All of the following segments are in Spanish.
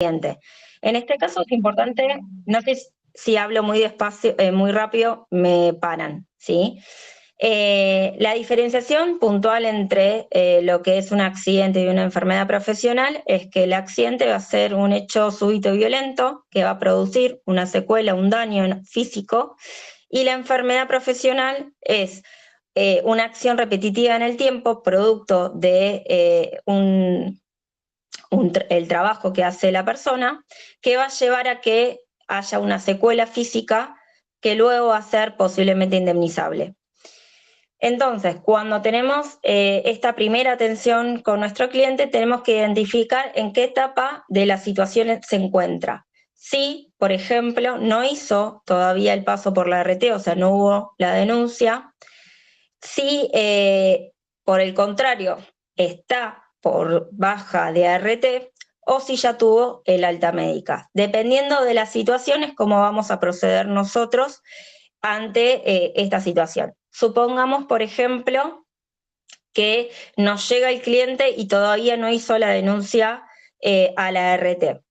En este caso es importante, no sé si hablo muy despacio, muy rápido, me paran, ¿sí? La diferenciación puntual entre lo que es un accidente y una enfermedad profesional es que el accidente va a ser un hecho súbito y violento que va a producir una secuela, un daño físico, y la enfermedad profesional es una acción repetitiva en el tiempo, producto de el trabajo que hace la persona, que va a llevar a que haya una secuela física que luego va a ser posiblemente indemnizable. Entonces, cuando tenemos esta primera atención con nuestro cliente, tenemos que identificar en qué etapa de la situación se encuentra. Si, por ejemplo, no hizo todavía el paso por la RT, o sea, no hubo la denuncia. Si, por el contrario, está por baja de ART, o si ya tuvo el alta médica. Dependiendo de las situaciones, cómo vamos a proceder nosotros ante esta situación. Supongamos, por ejemplo, que nos llega el cliente y todavía no hizo la denuncia a la ART.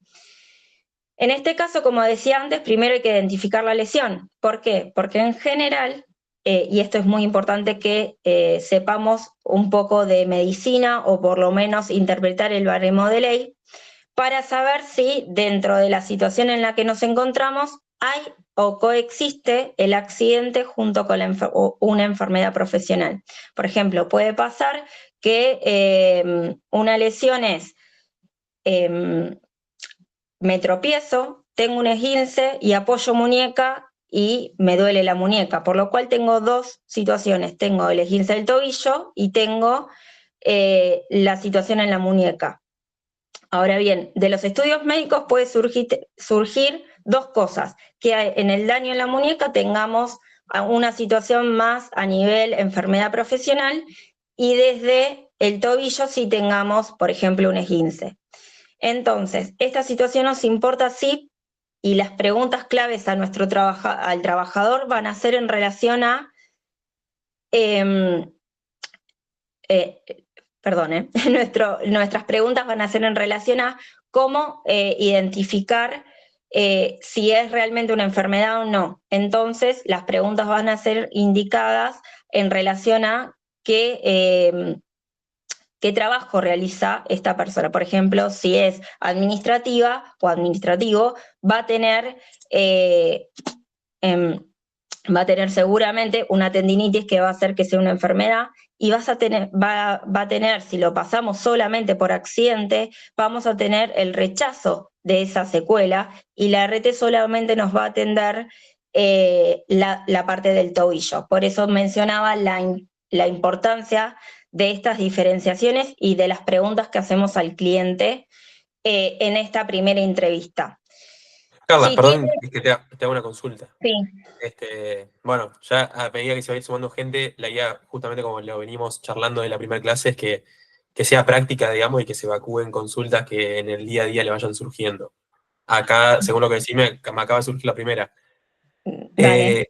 En este caso, como decía antes, primero hay que identificar la lesión. ¿Por qué? Porque en general, y esto es muy importante que sepamos un poco de medicina o por lo menos interpretar el baremo de ley, para saber si dentro de la situación en la que nos encontramos hay o coexiste el accidente junto con una enfermedad profesional. Por ejemplo, puede pasar que una lesión es me tropiezo, tengo un esguince y apoyo muñeca y me duele la muñeca, por lo cual tengo dos situaciones, tengo el esguince del tobillo y tengo la situación en la muñeca. Ahora bien, de los estudios médicos puede surgir dos cosas, que en el daño en la muñeca tengamos una situación más a nivel enfermedad profesional y desde el tobillo sí tengamos, por ejemplo, un esguince. Entonces, esta situación nos importa sí, y las preguntas claves a al trabajador van a ser en relación a nuestras preguntas van a ser en relación a cómo identificar si es realmente una enfermedad o no. Entonces, las preguntas van a ser indicadas en relación a qué trabajo realiza esta persona. Por ejemplo, si es administrativa o administrativo, va a tener va a tener seguramente una tendinitis que va a hacer que sea una enfermedad y va a tener, si lo pasamos solamente por accidente, vamos a tener el rechazo de esa secuela y la RT solamente nos va a atender la parte del tobillo. Por eso mencionaba la importancia de estas diferenciaciones y de las preguntas que hacemos al cliente en esta primera entrevista. Carla, Si perdón, tiene, es que te hago una consulta. sí. Bueno, ya a medida que se va a ir sumando gente, la idea, justamente como lo venimos charlando de la primera clase, es que sea práctica, digamos, y que se evacúen consultas que en el día a día le vayan surgiendo. Acá, según lo que decís, me acaba de surgir la primera. Dale.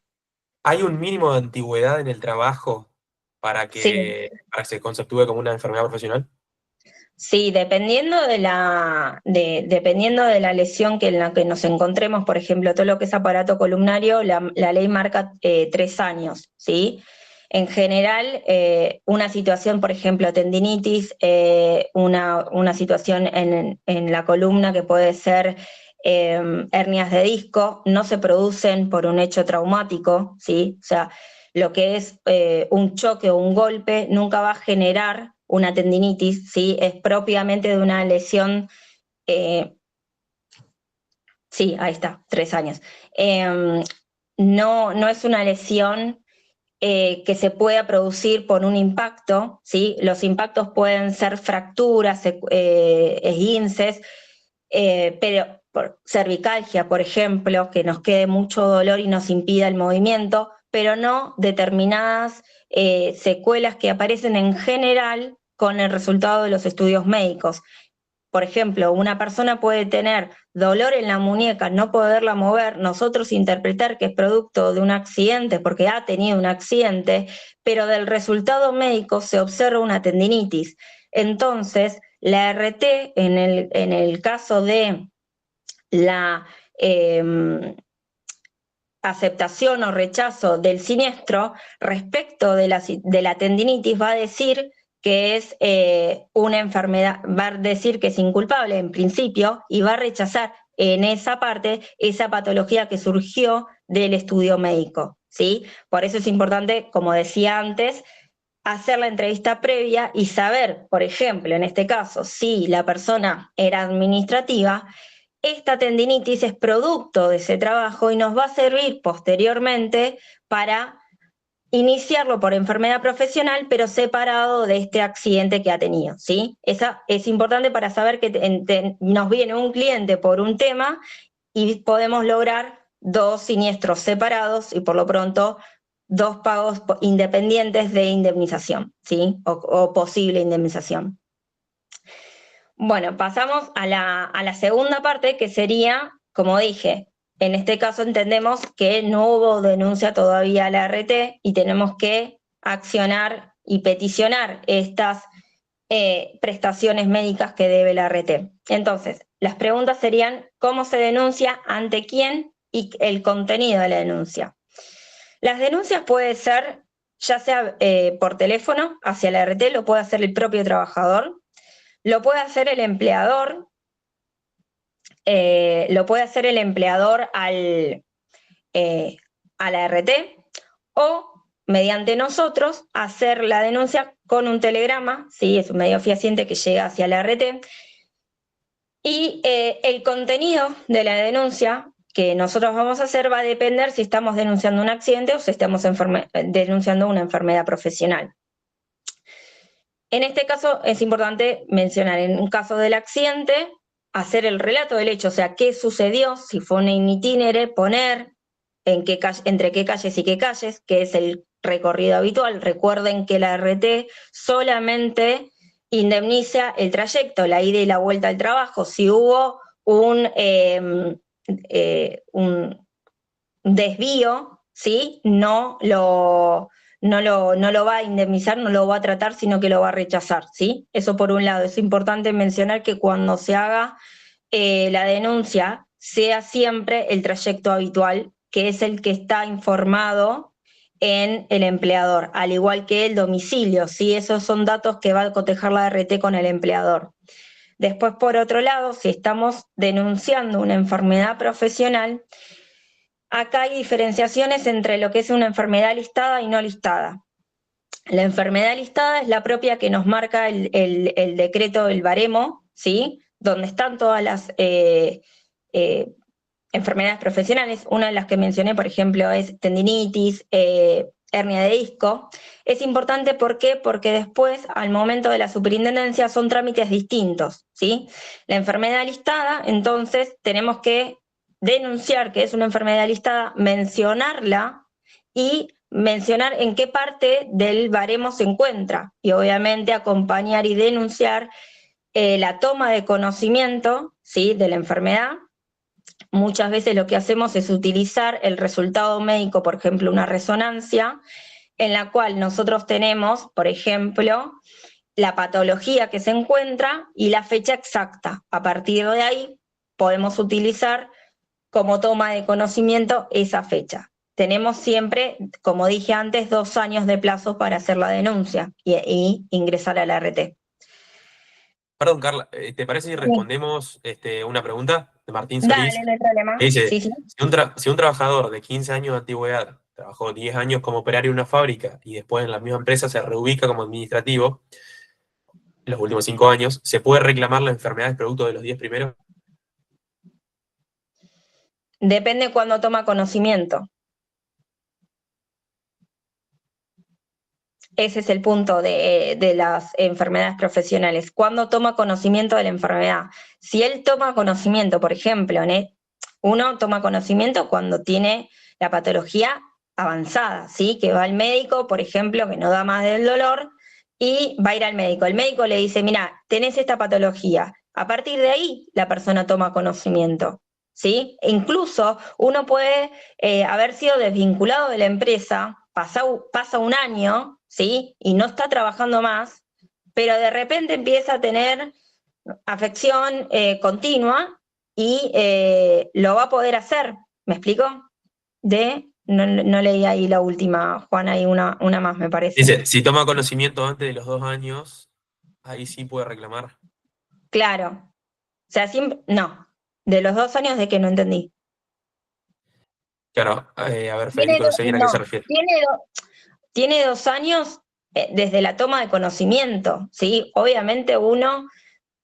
¿Hay un mínimo de antigüedad en el trabajo Sí, para que se conceptúe como una enfermedad profesional? sí, dependiendo de la lesión en la que nos encontremos, por ejemplo, todo lo que es aparato columnario, la ley marca 3 años, ¿sí? En general, una situación, por ejemplo, tendinitis, una situación en la columna que puede ser hernias de disco, no se producen por un hecho traumático, ¿sí? O sea, lo que es un choque o un golpe nunca va a generar una tendinitis, ¿sí? Es propiamente de una lesión, sí, ahí está, 3 años. No es una lesión que se pueda producir por un impacto, ¿sí? Los impactos pueden ser fracturas, esguinces, pero por cervicalgia, por ejemplo, que nos quede mucho dolor y nos impida el movimiento, pero no determinadas secuelas que aparecen en general con el resultado de los estudios médicos. Por ejemplo, una persona puede tener dolor en la muñeca, no poderla mover, nosotros interpretar que es producto de un accidente porque ha tenido un accidente, pero del resultado médico se observa una tendinitis. Entonces, la RT, en el caso de la aceptación o rechazo del siniestro respecto de la tendinitis va a decir que es una enfermedad, va a decir que es inculpable en principio y va a rechazar en esa parte esa patología que surgió del estudio médico, ¿sí? Por eso es importante, como decía antes, hacer la entrevista previa y saber, por ejemplo, en este caso, si la persona era administrativa, esta tendinitis es producto de ese trabajo y nos va a servir posteriormente para iniciarlo por enfermedad profesional, pero separado de este accidente que ha tenido, ¿sí? Esa es importante para saber que nos viene un cliente por un tema y podemos lograr 2 siniestros separados y por lo pronto 2 pagos independientes de indemnización, ¿sí? O posible indemnización. Bueno, pasamos a la segunda parte, que sería, como dije, en este caso entendemos que no hubo denuncia todavía a la ART y tenemos que accionar y peticionar estas prestaciones médicas que debe la ART. Entonces, las preguntas serían, ¿cómo se denuncia, ante quién y el contenido de la denuncia? Las denuncias pueden ser, ya sea por teléfono hacia la ART, lo puede hacer el propio trabajador, lo puede hacer el empleador, a la ART, o mediante nosotros hacer la denuncia con un telegrama, ¿sí? Es un medio fehaciente que llega hacia la ART, y el contenido de la denuncia que nosotros vamos a hacer va a depender si estamos denunciando un accidente o si estamos denunciando una enfermedad profesional. En este caso es importante mencionar, en un caso del accidente, hacer el relato del hecho, o sea, qué sucedió, si fue un in itinere, poner entre qué calles y qué calles, que es el recorrido habitual. Recuerden que la RT solamente indemniza el trayecto, la ida y la vuelta al trabajo. Si hubo un desvío, ¿sí? No lo va a indemnizar, no lo va a tratar, sino que lo va a rechazar, ¿sí? Eso por un lado. Es importante mencionar que cuando se haga la denuncia, sea siempre el trayecto habitual, que es el que está informado en el empleador, al igual que el domicilio, ¿sí? Esos son datos que va a cotejar la RT con el empleador. Después, por otro lado, si estamos denunciando una enfermedad profesional, acá hay diferenciaciones entre lo que es una enfermedad listada y no listada. La enfermedad listada es la propia que nos marca el decreto del baremo, ¿sí? Donde están todas las enfermedades profesionales. Una de las que mencioné, por ejemplo, es tendinitis, hernia de disco. Es importante, ¿por qué? Porque después, al momento de la superintendencia, son trámites distintos, ¿sí? La enfermedad listada, entonces, tenemos que denunciar que es una enfermedad listada, mencionarla y mencionar en qué parte del baremo se encuentra y obviamente acompañar y denunciar la toma de conocimiento, ¿sí? De la enfermedad. Muchas veces lo que hacemos es utilizar el resultado médico, por ejemplo, una resonancia, en la cual nosotros tenemos, por ejemplo, la patología que se encuentra y la fecha exacta. A partir de ahí podemos utilizar como toma de conocimiento esa fecha. Tenemos siempre, como dije antes, 2 años de plazo para hacer la denuncia y ingresar a la RT. Perdón, Carla, ¿te parece si respondemos una pregunta de Martín Dale, Solís? no hay problema. Que dice, Sí, sí. si un trabajador de 15 años de antigüedad trabajó 10 años como operario en una fábrica y después en la misma empresa se reubica como administrativo, en los últimos 5 años, ¿se puede reclamar la enfermedad producto de los 10 primeros? Depende cuando toma conocimiento. Ese es el punto de las enfermedades profesionales. ¿Cuándo toma conocimiento de la enfermedad? Si él toma conocimiento, por ejemplo, uno toma conocimiento cuando tiene la patología avanzada, ¿sí? Que va al médico, por ejemplo, que no da más del dolor, y va a ir al médico. El médico le dice, mira, tenés esta patología. A partir de ahí, la persona toma conocimiento, ¿sí? E incluso uno puede haber sido desvinculado de la empresa, pasa un año, ¿sí? Y no está trabajando más, pero de repente empieza a tener afección continua y lo va a poder hacer, ¿me explico? No leí ahí la última, Juan, hay una más, me parece. Dice, si toma conocimiento antes de los 2 años, ahí sí puede reclamar. Claro, o sea, siempre, no, de los 2 años de que no entendí. Claro, a ver, Tiene, Federico, no sé bien a qué se no, refiere. tiene 2 años desde la toma de conocimiento, ¿sí? Obviamente uno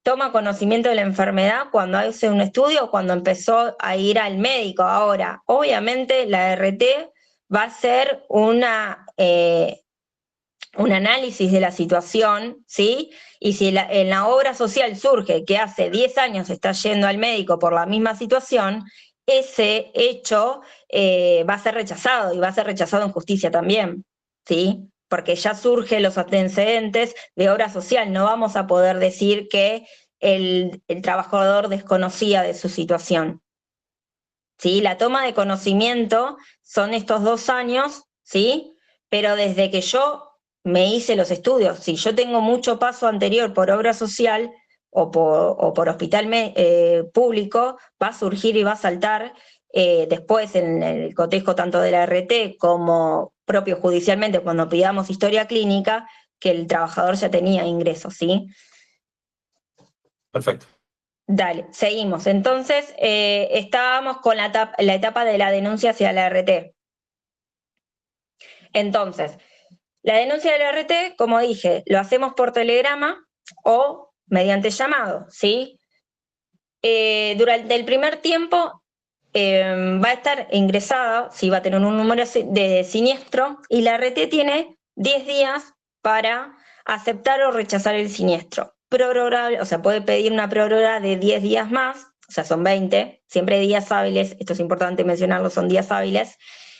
toma conocimiento de la enfermedad cuando hace un estudio o cuando empezó a ir al médico. Ahora, obviamente la RT va a ser un análisis de la situación, ¿sí? Y si en la obra social surge que hace 10 años está yendo al médico por la misma situación, ese hecho va a ser rechazado y va a ser rechazado en justicia también, ¿sí? Porque ya surgen los antecedentes de obra social. No vamos a poder decir que el trabajador desconocía de su situación, ¿sí? La toma de conocimiento son estos 2 años, ¿sí? Pero desde que yo me hice los estudios, si yo tengo mucho paso anterior por obra social o por hospital público, va a surgir y va a saltar después en el cotejo tanto de la RT como propio judicialmente cuando pidamos historia clínica, que el trabajador ya tenía ingresos, ¿sí? Perfecto. Dale, seguimos. Entonces, estábamos con la etapa de la denuncia hacia la RT. Entonces, la denuncia de la RT, como dije, lo hacemos por telegrama o mediante llamado, ¿sí? Durante el primer tiempo va a estar ingresada, si va a tener un número de siniestro, y la RT tiene 10 días para aceptar o rechazar el siniestro. Prorrogable, o sea, puede pedir una prórroga de 10 días más, o sea, son 20, siempre días hábiles, esto es importante mencionarlo, son días hábiles,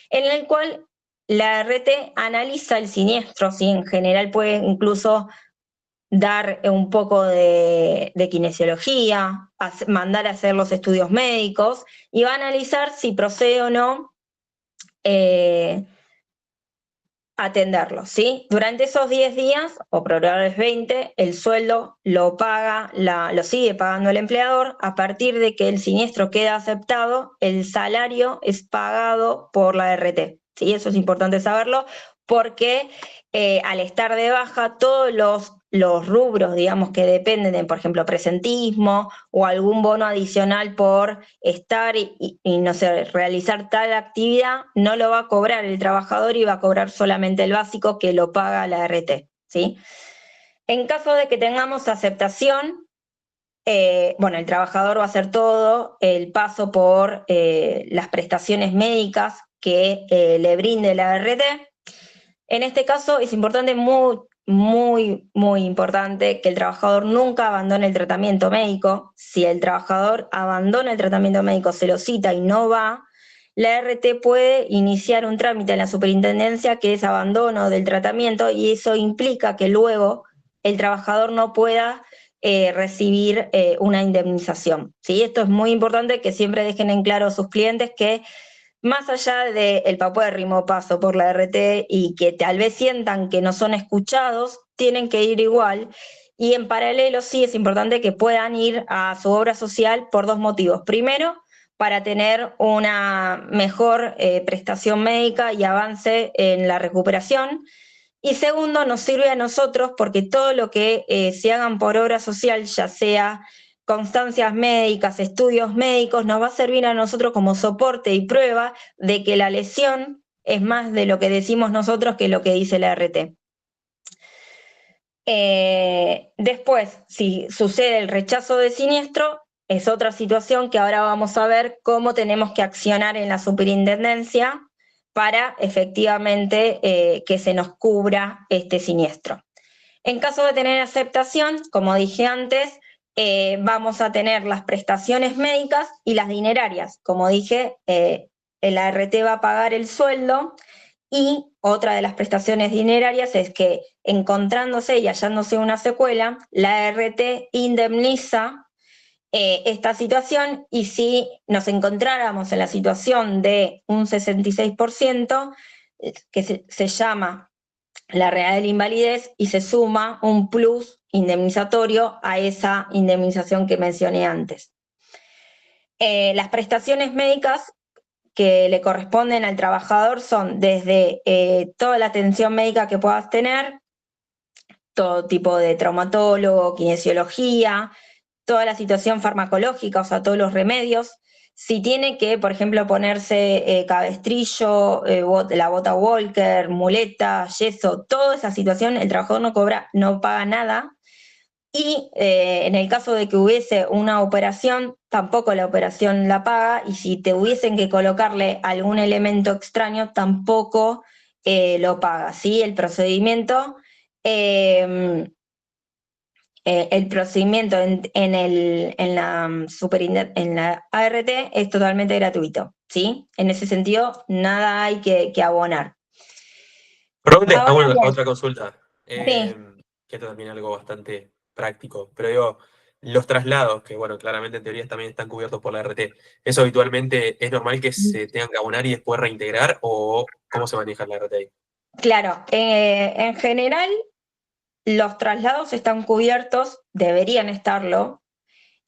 en el cual la RT analiza el siniestro, ¿sí? En general puede incluso dar un poco de kinesiología, mandar a hacer los estudios médicos y va a analizar si procede o no atenderlo, ¿sí? Durante esos 10 días, o probables 20, el sueldo lo paga, lo sigue pagando el empleador. A partir de que el siniestro queda aceptado, el salario es pagado por la RT, ¿sí? Eso es importante saberlo, porque al estar de baja, todos los rubros, digamos, que dependen de, por ejemplo, presentismo o algún bono adicional por estar y no sé, realizar tal actividad, no lo va a cobrar el trabajador y va a cobrar solamente el básico que lo paga la RT, ¿sí? En caso de que tengamos aceptación, bueno, el trabajador va a hacer todo el paso por las prestaciones médicas que le brinde la RT. En este caso es importante, muy importante, que el trabajador nunca abandone el tratamiento médico. Si el trabajador abandona el tratamiento médico, se lo cita y no va, la RT puede iniciar un trámite en la superintendencia que es abandono del tratamiento y eso implica que luego el trabajador no pueda recibir una indemnización, ¿sí? Esto es muy importante que siempre dejen en claro a sus clientes que más allá del paupérrimo paso por la RT y que tal vez sientan que no son escuchados, tienen que ir igual. Y en paralelo sí es importante que puedan ir a su obra social por 2 motivos. Primero, para tener una mejor prestación médica y avance en la recuperación. Y segundo, nos sirve a nosotros porque todo lo que se hagan por obra social, ya sea constancias médicas, estudios médicos, nos va a servir a nosotros como soporte y prueba de que la lesión es más de lo que decimos nosotros que lo que dice la RT. Después, si sucede el rechazo de siniestro, es otra situación que ahora vamos a ver cómo tenemos que accionar en la superintendencia para efectivamente que se nos cubra este siniestro. En caso de tener aceptación, como dije antes, vamos a tener las prestaciones médicas y las dinerarias. Como dije, el ART va a pagar el sueldo y otra de las prestaciones dinerarias es que encontrándose y hallándose una secuela, la ART indemniza esta situación y si nos encontráramos en la situación de un 66%, que se llama la real invalidez y se suma un plus indemnizatorio a esa indemnización que mencioné antes. Las prestaciones médicas que le corresponden al trabajador son desde toda la atención médica que puedas tener, todo tipo de traumatólogo, kinesiología, toda la situación farmacológica, o sea, todos los remedios. Si tiene que, por ejemplo, ponerse cabestrillo, la bota Walker, muleta, yeso, toda esa situación, el trabajador no paga nada. Y en el caso de que hubiese una operación, tampoco la operación la paga, y si te hubiesen que colocarle algún elemento extraño, tampoco lo paga, ¿sí? El procedimiento en la ART es totalmente gratuito, ¿sí? En ese sentido, nada hay que abonar. Probablemente hago Ahora bien, otra consulta, sí, que esto también es algo bastante práctico, pero digo, los traslados, que bueno, claramente en teoría también están cubiertos por la RT, ¿eso habitualmente es normal que se tengan que abonar y después reintegrar o cómo se maneja la RT ahí? claro, en general los traslados están cubiertos, deberían estarlo.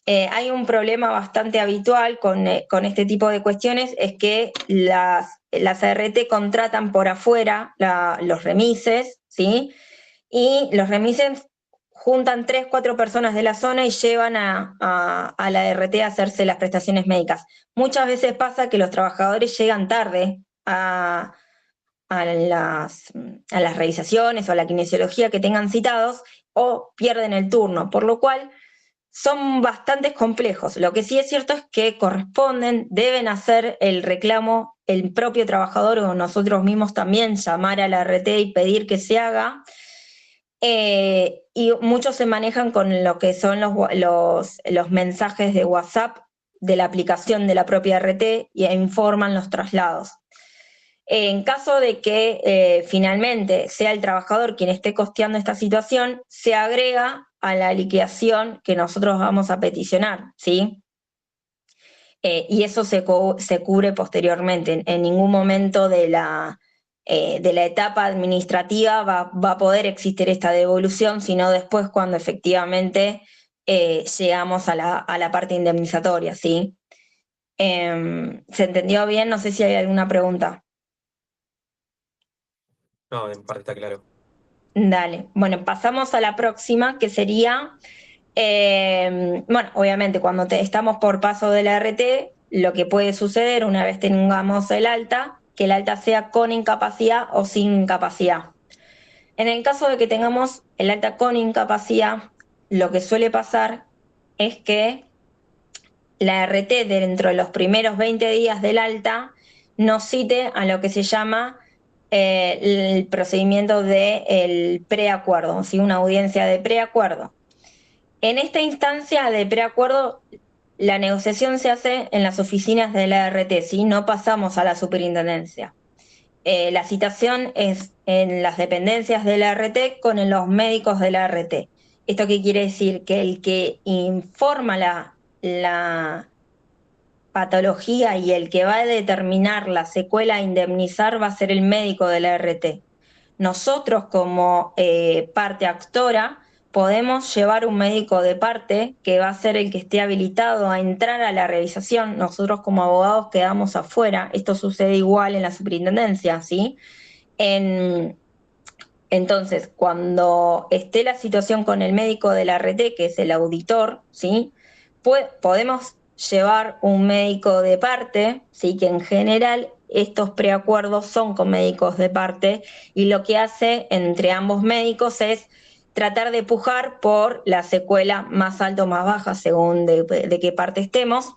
Hay un problema bastante habitual con este tipo de cuestiones, es que las ART contratan por afuera los remises, ¿sí? Y los remises juntan 3, 4 personas de la zona y llevan a la RT a hacerse las prestaciones médicas. Muchas veces pasa que los trabajadores llegan tarde a las, a las revisaciones o a la kinesiología que tengan citados o pierden el turno, por lo cual son bastante complejos. Lo que sí es cierto es que deben hacer el reclamo el propio trabajador o nosotros mismos también, llamar a la RT y pedir que se haga. Y muchos se manejan con lo que son los mensajes de WhatsApp de la aplicación de la propia RT y informan los traslados. En caso de que finalmente sea el trabajador quien esté costeando esta situación, se agrega a la liquidación que nosotros vamos a peticionar, ¿sí? Y eso se cubre posteriormente. En ningún momento de la etapa administrativa va a poder existir esta devolución, sino después cuando efectivamente llegamos a la parte indemnizatoria, ¿sí? ¿Se entendió bien? No sé si hay alguna pregunta. No, en parte está claro. Dale. Bueno, pasamos a la próxima, que sería, bueno, obviamente cuando estamos por paso de la RT, lo que puede suceder una vez tengamos el alta, que el alta sea con incapacidad o sin incapacidad. En el caso de que tengamos el alta con incapacidad, lo que suele pasar es que la RT dentro de los primeros 20 días del alta nos cite a lo que se llama el procedimiento del preacuerdo, ¿sí? Una audiencia de preacuerdo. En esta instancia de preacuerdo, la negociación se hace en las oficinas de la RT, ¿sí? No pasamos a la superintendencia. La citación es en las dependencias de la RT con los médicos de la RT. ¿Esto qué quiere decir? Que el que informa la patología y el que va a determinar la secuela a indemnizar va a ser el médico de la RT. Nosotros como parte actora podemos llevar un médico de parte que va a ser el que esté habilitado a entrar a la revisación. Nosotros como abogados quedamos afuera. Esto sucede igual en la superintendencia, ¿sí? En, entonces, cuando esté la situación con el médico de la RT, que es el auditor, ¿sí? Podemos llevar un médico de parte, ¿sí? Que en general estos preacuerdos son con médicos de parte y lo que hace entre ambos médicos es tratar de pujar por la secuela más alta o más baja, según de qué parte estemos.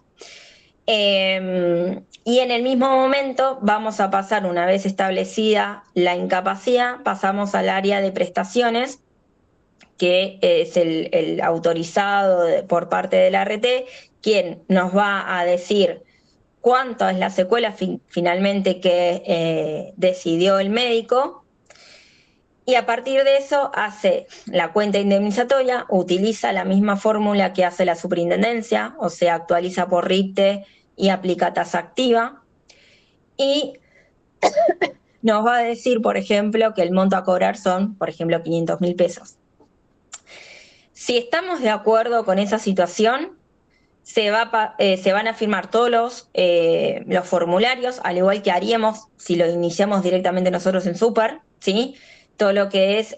Y en el mismo momento vamos a pasar, una vez establecida la incapacidad, pasamos al área de prestaciones, que es el autorizado por parte de la RT, quien nos va a decir cuánto es la secuela finalmente que decidió el médico, y a partir de eso hace la cuenta indemnizatoria, utiliza la misma fórmula que hace la superintendencia, o sea, actualiza por RIPTE y aplica tasa activa, y nos va a decir, por ejemplo, que el monto a cobrar son, por ejemplo, 500.000 pesos. Si estamos de acuerdo con esa situación, se van a firmar todos los formularios, al igual que haríamos si lo iniciamos directamente nosotros en Super, ¿sí? Todo lo que es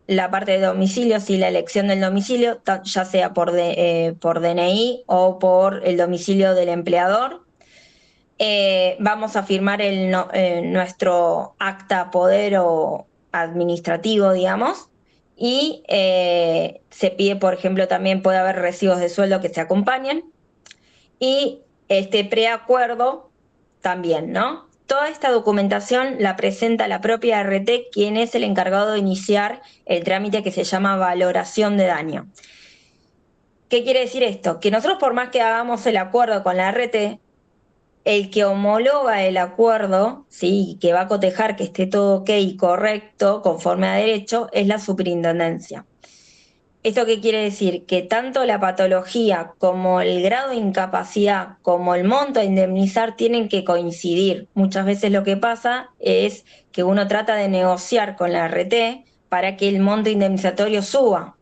la parte de domicilio, sí, la elección del domicilio, ya sea por DNI o por el domicilio del empleador. Vamos a firmar nuestro acta poder o administrativo, digamos, y se pide, por ejemplo, también puede haber recibos de sueldo que se acompañen, y este preacuerdo también, ¿no? Toda esta documentación la presenta la propia RT, quien es el encargado de iniciar el trámite que se llama valoración de daño. ¿Qué quiere decir esto? Que nosotros, por más que hagamos el acuerdo con la RT, el que homologa el acuerdo, ¿sí?, que va a cotejar que esté todo ok y correcto, conforme a derecho, es la superintendencia. ¿Esto qué quiere decir? Que tanto la patología como el grado de incapacidad como el monto a indemnizar tienen que coincidir. Muchas veces lo que pasa es que uno trata de negociar con la RT para que el monto indemnizatorio suba.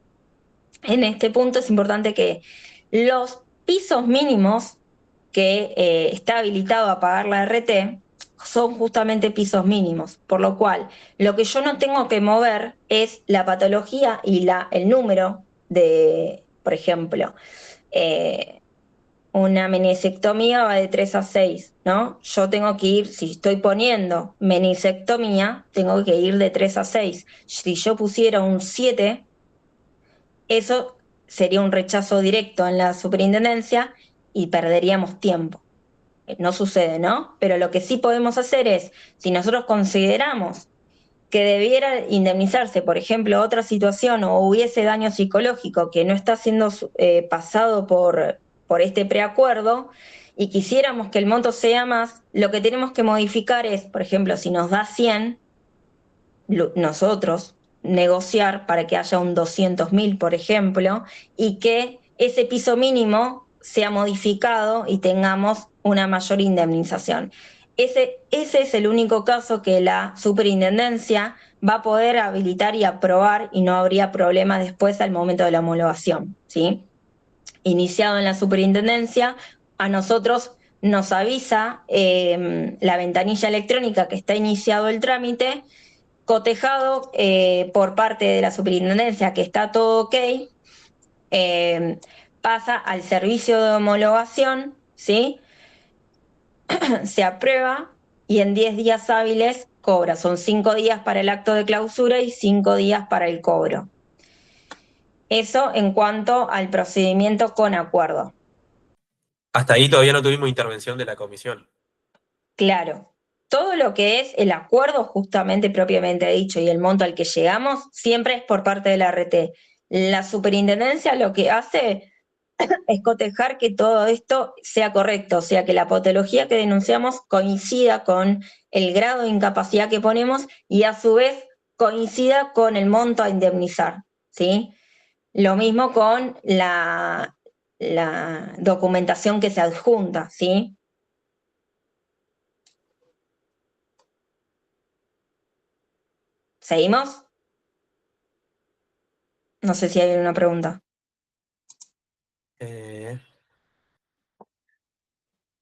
En este punto es importante que los pisos mínimos que está habilitado a pagar la RT son justamente pisos mínimos, por lo cual lo que yo no tengo que mover es la patología y el número de, por ejemplo, una meniscectomía va de 3 a 6, ¿no? Yo tengo que ir, si estoy poniendo meniscectomía, tengo que ir de 3 a 6. Si yo pusiera un 7, eso sería un rechazo directo en la superintendencia y perderíamos tiempo. No sucede, ¿no? Pero lo que sí podemos hacer es, si nosotros consideramos que debiera indemnizarse, por ejemplo, otra situación o hubiese daño psicológico que no está siendo pasado por este preacuerdo y quisiéramos que el monto sea más, lo que tenemos que modificar es, por ejemplo, si nos da 100, nosotros negociar para que haya un 200.000, por ejemplo, y que ese piso mínimo sea modificado y tengamos una mayor indemnización. Ese es el único caso que la superintendencia va a poder habilitar y aprobar y no habría problema después al momento de la homologación, ¿sí? Iniciado en la superintendencia, a nosotros nos avisa la ventanilla electrónica que está iniciado el trámite, cotejado por parte de la superintendencia que está todo ok, pasa al servicio de homologación, ¿sí? Se aprueba y en 10 días hábiles cobra. Son 5 días para el acto de clausura y 5 días para el cobro. Eso en cuanto al procedimiento con acuerdo. Hasta ahí todavía no tuvimos intervención de la comisión. Claro, todo lo que es el acuerdo justamente propiamente dicho y el monto al que llegamos siempre es por parte de la RT. La superintendencia lo que hace es cotejar que todo esto sea correcto, o sea, que la patología que denunciamos coincida con el grado de incapacidad que ponemos y a su vez coincida con el monto a indemnizar, ¿sí? Lo mismo con la documentación que se adjunta, ¿sí? ¿Seguimos? No sé si hay una pregunta.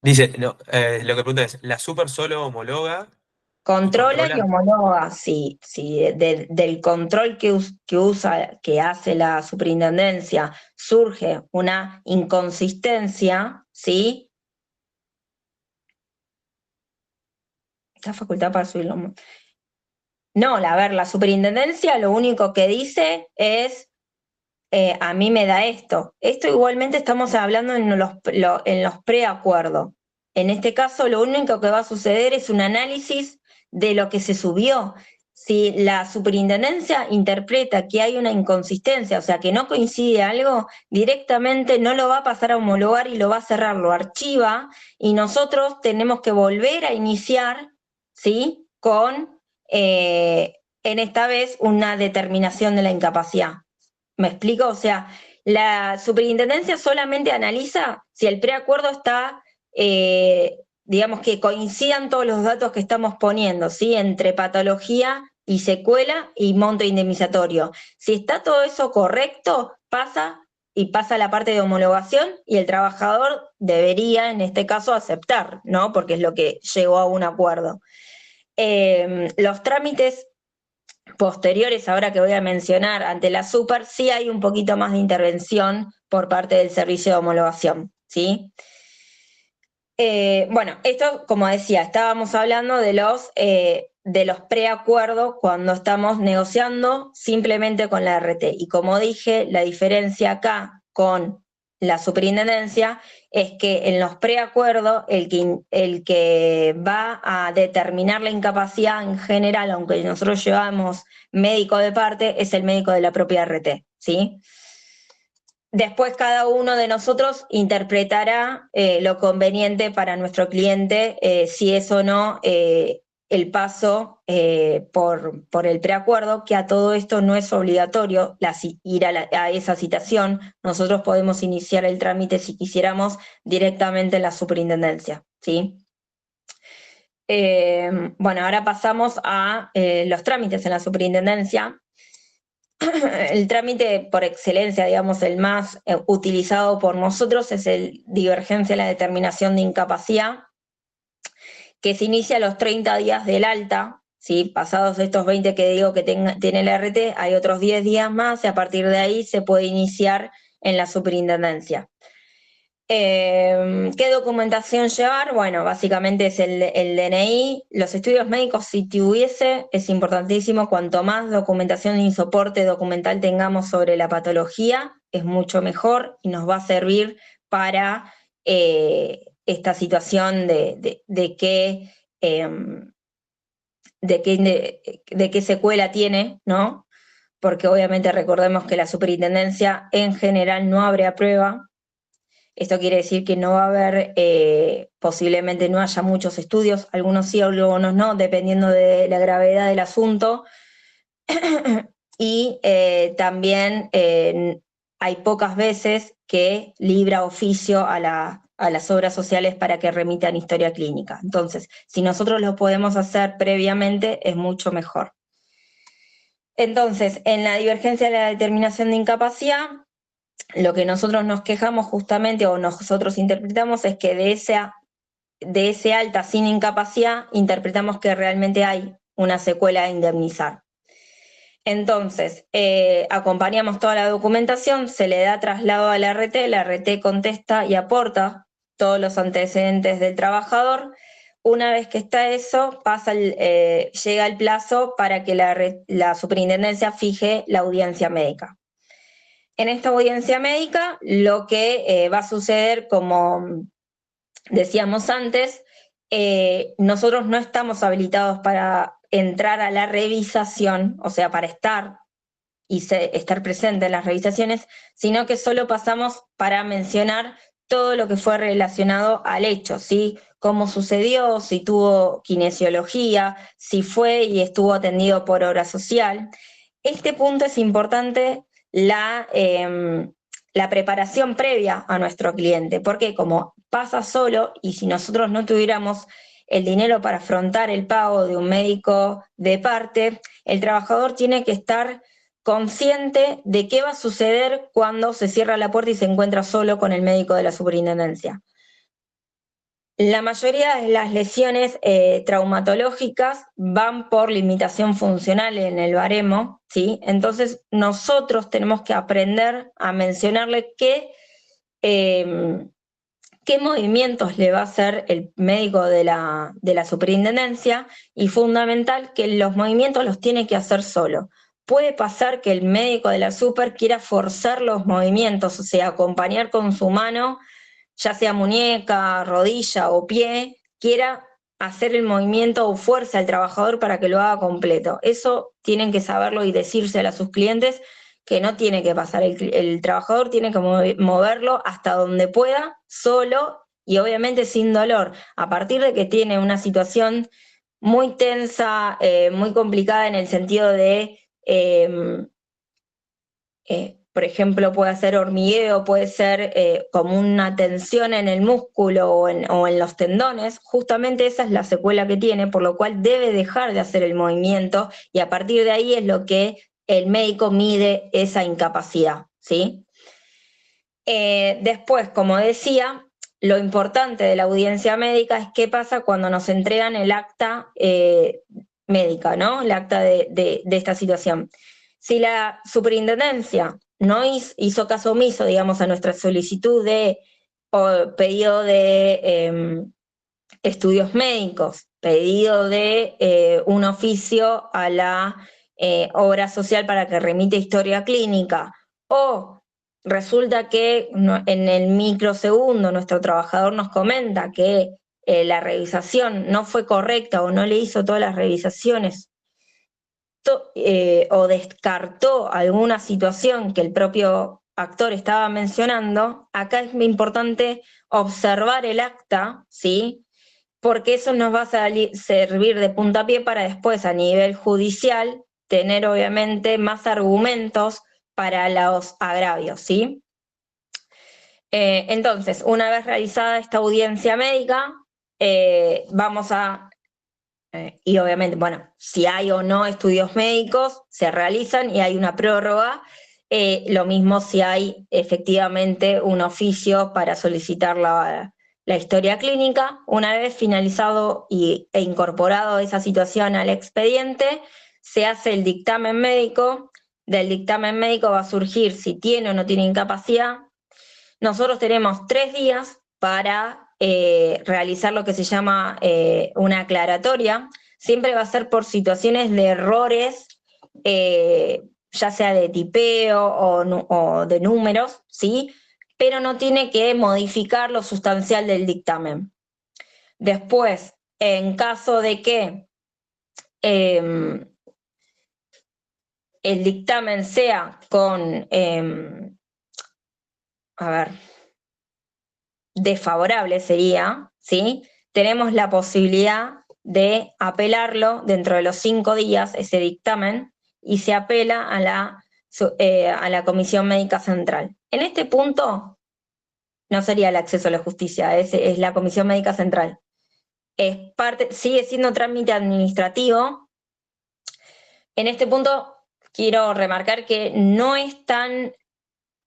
Dice, no, lo que pregunta es, ¿la Super solo homologa y Controla y controla? homologa, sí, sí, del control que hace la superintendencia surge una inconsistencia, ¿sí? Esta facultad para subirlo. No, a ver, la superintendencia lo único que dice es, a mí me da esto. Esto igualmente estamos hablando en los preacuerdos. En este caso, lo único que va a suceder es un análisis de lo que se subió. Si la superintendencia interpreta que hay una inconsistencia, o sea, que no coincide algo, directamente no lo va a pasar a homologar y lo va a cerrar, lo archiva, y nosotros tenemos que volver a iniciar, ¿sí?, con, en esta vez, una determinación de la incapacidad. ¿Me explico? O sea, la superintendencia solamente analiza si el preacuerdo está, digamos, que coincidan todos los datos que estamos poniendo, ¿sí? Entre patología y secuela y monto indemnizatorio. Si está todo eso correcto, pasa y pasa la parte de homologación y el trabajador debería, en este caso, aceptar, ¿no? Porque es lo que llegó a un acuerdo. Los trámites posteriores, ahora que voy a mencionar, ante la super, sí hay un poquito más de intervención por parte del servicio de homologación, ¿sí? Bueno, esto, como decía, estábamos hablando de los preacuerdos cuando estamos negociando simplemente con la RT. Y como dije, la diferencia acá con la superintendencia es que en los preacuerdos el que va a determinar la incapacidad en general, aunque nosotros llevamos médico de parte, es el médico de la propia RT, ¿sí? Después cada uno de nosotros interpretará lo conveniente para nuestro cliente, si es o no el paso por el preacuerdo, que a todo esto no es obligatorio ir a esa citación. Nosotros podemos iniciar el trámite si quisiéramos directamente en la superintendencia, ¿sí? Bueno, ahora pasamos a los trámites en la superintendencia. El trámite por excelencia, digamos, el más utilizado por nosotros es el divergencia en la determinación de incapacidad, que se inicia a los 30 días del alta, ¿sí? Pasados estos 20 que digo que tiene el RT, hay otros 10 días más y a partir de ahí se puede iniciar en la superintendencia. ¿Qué documentación llevar? Bueno, básicamente es el DNI, los estudios médicos, si tuviese, es importantísimo, cuanto más documentación y soporte documental tengamos sobre la patología, es mucho mejor y nos va a servir para esta situación de qué secuela tiene, ¿no? Porque obviamente recordemos que la superintendencia en general no abre a prueba. Esto quiere decir que no va a haber, posiblemente no haya muchos estudios, algunos sí, algunos no, dependiendo de la gravedad del asunto. Y también hay pocas veces que libra oficio a las obras sociales para que remitan historia clínica. Entonces, si nosotros lo podemos hacer previamente, es mucho mejor. Entonces, en la divergencia de la determinación de incapacidad, lo que nosotros nos quejamos justamente o nosotros interpretamos es que de ese alta sin incapacidad interpretamos que realmente hay una secuela a indemnizar. Entonces, acompañamos toda la documentación, se le da traslado a la RT contesta y aporta todos los antecedentes del trabajador. Una vez que está eso, llega el plazo para que la superintendencia fije la audiencia médica. En esta audiencia médica, lo que va a suceder, como decíamos antes, nosotros no estamos habilitados para entrar a la revisación, o sea, para estar presente en las revisaciones, sino que solo pasamos para mencionar todo lo que fue relacionado al hecho, ¿sí? Cómo sucedió, si tuvo kinesiología, si fue y estuvo atendido por obra social. Este punto es importante, la preparación previa a nuestro cliente, porque como pasa solo y si nosotros no tuviéramos el dinero para afrontar el pago de un médico de parte, el trabajador tiene que estar consciente de qué va a suceder cuando se cierra la puerta y se encuentra solo con el médico de la superintendencia. La mayoría de las lesiones traumatológicas van por limitación funcional en el baremo, ¿sí? Entonces nosotros tenemos que aprender a mencionarle qué movimientos le va a hacer el médico de la superintendencia, y fundamental que los movimientos los tiene que hacer solo. Puede pasar que el médico de la super quiera forzar los movimientos, o sea, acompañar con su mano, ya sea muñeca, rodilla o pie, quiera hacer el movimiento o fuerza al trabajador para que lo haga completo. Eso tienen que saberlo y decírselo a sus clientes, que no tiene que pasar. El trabajador tiene que moverlo hasta donde pueda, solo y obviamente sin dolor. A partir de que tiene una situación muy tensa, muy complicada en el sentido de por ejemplo, puede ser hormigueo, puede ser como una tensión en el músculo o en los tendones, justamente esa es la secuela que tiene, por lo cual debe dejar de hacer el movimiento y a partir de ahí es lo que el médico mide esa incapacidad, ¿sí? Después, como decía, lo importante de la audiencia médica es qué pasa cuando nos entregan el acta médica, ¿no? El acta de esta situación. Si la superintendencia no hizo caso omiso, digamos, a nuestra solicitud o pedido de estudios médicos, pedido de un oficio a la obra social para que remite historia clínica, o resulta que en el microsegundo nuestro trabajador nos comenta que la revisación no fue correcta o no le hizo todas las revisaciones o descartó alguna situación que el propio actor estaba mencionando, acá es muy importante observar el acta, ¿sí? Porque eso nos va a servir de puntapié para después a nivel judicial tener obviamente más argumentos para los agravios, ¿sí? Entonces, una vez realizada esta audiencia médica, vamos a, y obviamente, bueno, si hay o no estudios médicos, se realizan y hay una prórroga, lo mismo si hay efectivamente un oficio para solicitar la historia clínica. Una vez finalizado e incorporado esa situación al expediente, se hace el dictamen médico. Del dictamen médico va a surgir si tiene o no tiene incapacidad. Nosotros tenemos 3 días para realizar lo que se llama una aclaratoria. Siempre va a ser por situaciones de errores, ya sea de tipeo o de números, ¿sí? Pero no tiene que modificar lo sustancial del dictamen. Después, en caso de que el dictamen sea con, desfavorable sería, ¿sí? Tenemos la posibilidad de apelarlo dentro de los 5 días, ese dictamen, y se apela a la Comisión Médica Central. En este punto no sería el acceso a la justicia, es la Comisión Médica Central. Sigue siendo trámite administrativo. En este punto quiero remarcar que no es tan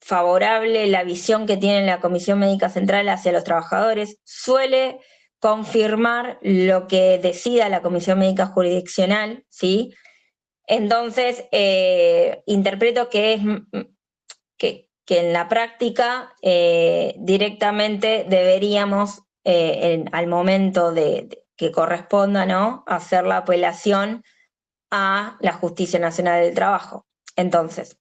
favorable la visión que tiene la Comisión Médica Central hacia los trabajadores, suele confirmar lo que decida la Comisión Médica Jurisdiccional, ¿sí? Entonces, interpreto que en la práctica directamente deberíamos, al momento que corresponda, ¿no?, hacer la apelación a la Justicia Nacional del Trabajo. Entonces,